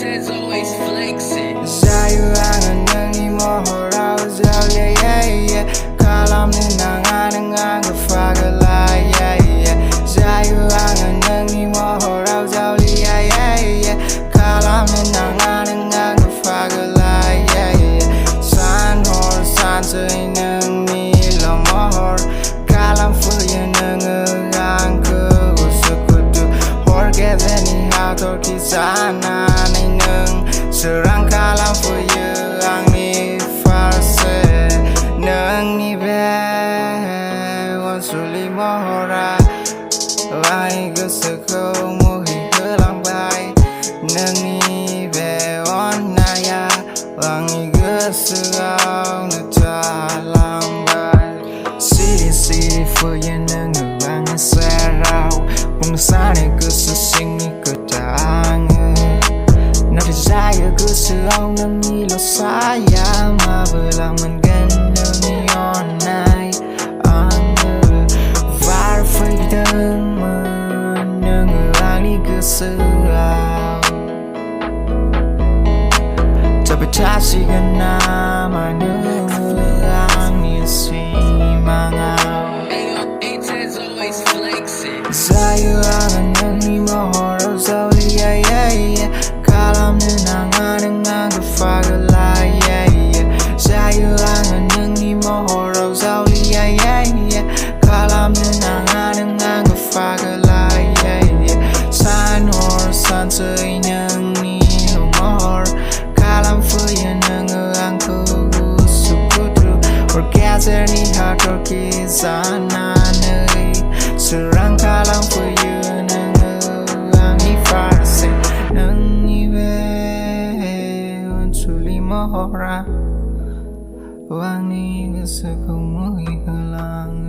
atez always flexing. Sayuangan nengi mohora uzal yeah. Kalam ni nangan ke Pagwla yeah. Sayuangan nengi mohora uzal yeah. Kalam ni nangan ke Pagwla yeah. San hor san say neng ni lo mohor. Kalam fu ye neng ang ke usukutu. Hor ke ni hator kisana ni neng. Serang kalam fu ye ang ni farse. Neng ni be wan suli mohora. Wai ke sekau muhi kelang bai. Neng ni be wan naya. Wangi ke sekau na talang bai. Siri fu ye neng ang serau. Pung sane ke sesing ni ke tang. Na desire ke serau neng ni lo sayang. Ma belang mengganda ni on night. Varför dömer neng ang ni ke serau. Tapi tasik nama neng ang ni simangau. Atez always flexing. Sayuangan nengi mohora uzal yeah. Kalam ni nangan ke Pagwla yeah. Sayuangan nengi mohora uzal yeah. Kalam ni nangan ke Pagwla yeah. San hor san say neng ni lo mohor. Kalam fu ye neng ang ke usukutu. Orgasm ni hator kisana nei. Serang kalam fu ye neng ang ni farse. Neng ni be wan suli mohora. Wang ni ke sekau muhi kelang.